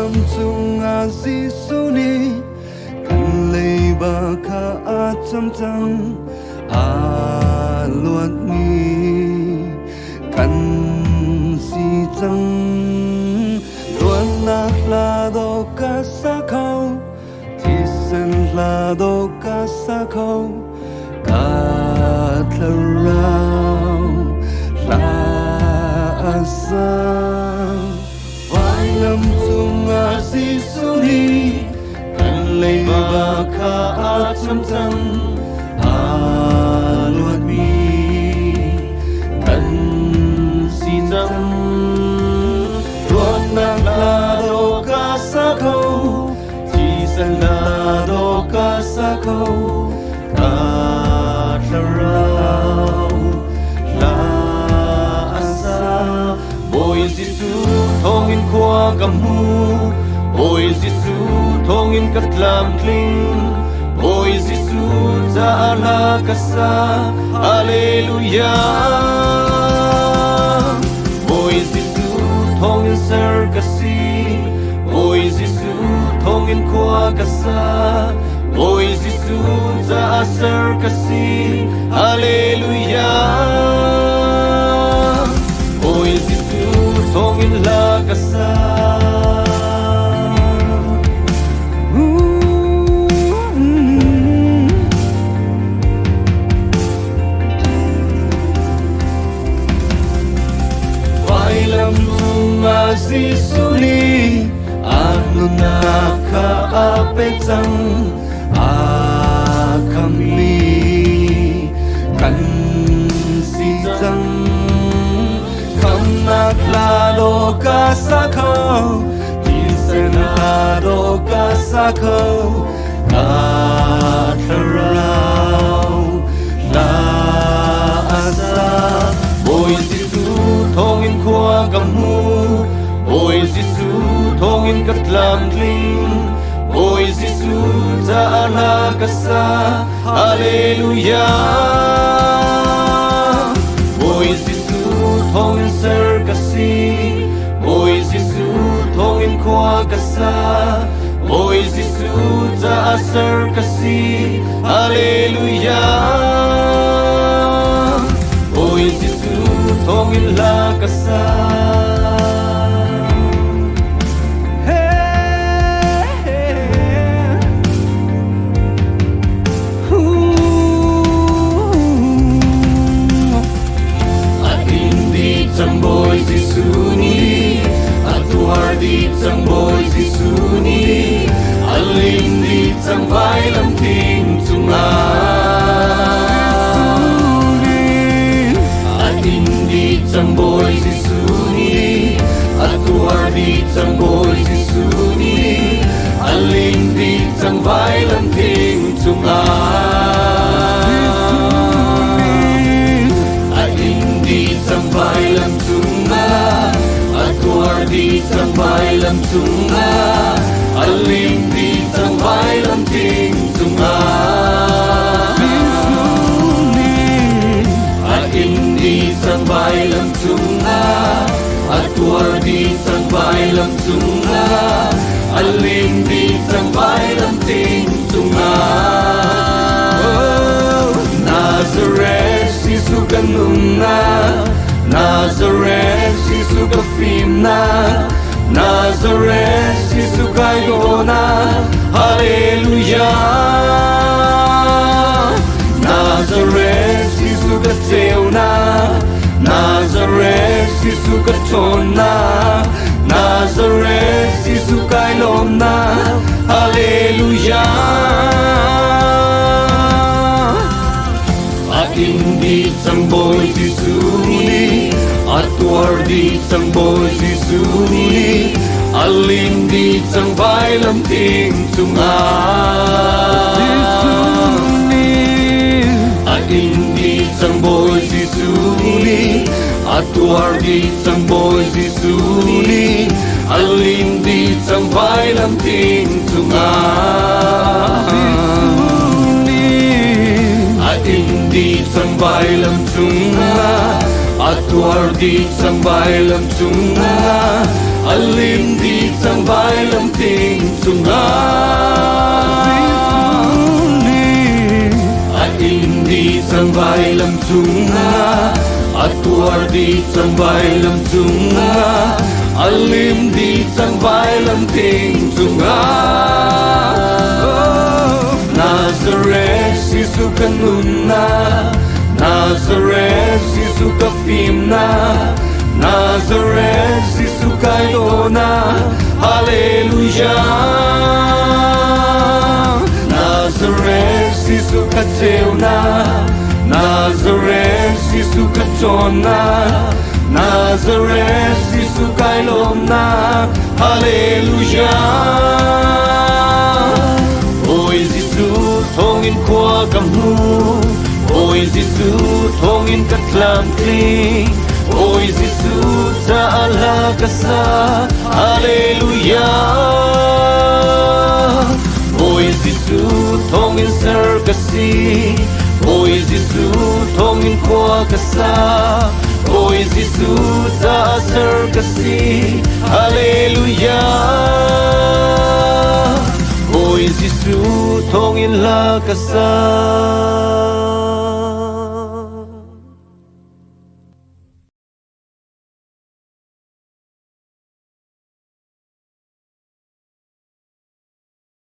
lam chung a Giêsu kan lei ba kha a cham cham a luat mi kan si chang luan na la do ka sa khâu thì sen la do ka sa khâu ka thla rao la asa vai lam chung a Giêsu kan lei ba kha a cham cham a luat mi kan si chang luan na la do ka sa khâu thì sen la do ka sa khâu ka thla rao la asa ôi Giêsu thong in qua cầm hu ôi Giêsu thong in cắt làm kling ôi Giêsu za la kasa hallelujah ôi Giêsu thong in ser kasi ôi Giêsu thong in qua kasa ôi Giêsu za ser kasi hallelujah ôi Giêsu thong in la kasa Giêsu anu naka apetang akami kan si chang kanak la do ka sa khâu sen la do ka sa khâu ka thla rao la asa ôi Giêsu thong in qua cầm hu ôi Giêsu thong in cắt làm kling ôi Giêsu za la kasa hallelujah ôi Giêsu thong in ser kasi ôi Giêsu thong in qua kasa ôi Giêsu za ser kasi hallelujah ôi Giêsu thong in la kasa Chang boy Giêsu ni atuar di chang boy Giêsu ni alim di chang vai lam thing chunga atin di chang boy Giêsu ni atuar di chang boy Giêsu ni alim di chang vai lam thing chunga chang vai lam chunga atuar di chang vai lam chunga alim di chang vai lam ting chunga atin di chang vai lam chunga atuar di chang vai lam chunga alim di chang vai lam ting chunga Nazareth Giêsu kanung na Nazareth Giêsu ka phim na Nazareth Giêsu kai go na hallelujah Nazareth Giêsu ka treo na Nazareth Giêsu ka chon na Nazareth Giêsu kai lom na hallelujah Indi chang boy Giêsu ni atuar di chang boy Giêsu ni alim di chang vai lam ting chunga indi chang boy Giêsu ni atuar di chang boy Giêsu ni alim di chang vai lam ting chunga Indi chang vai lam chunga atuar di chang vai lam chunga Alin di sang vai lam ting sunga At hindi sang vai lam sunga At tuar di sang vai lam sunga Alim di sang vai lam ting sunga Nazareth sisu kanuna Nazareth sisu kafimna Nazareth sisu kailona Hallelujah Nazareth sisu kateuna Nazareth sisu katona Nazareth sisu kailona Hallelujah Ôi Giêsu thongin qua cầm hu Ôi Giêsu thongin cắt làm kli Ôi Giêsu ta ala kasa Hallelujah Ôi Giêsu thongin ser kasi Ôi Giêsu thongin qua kasa Ôi Giêsu ta ser kasi Hallelujah Ôi Giêsu thongin la kasa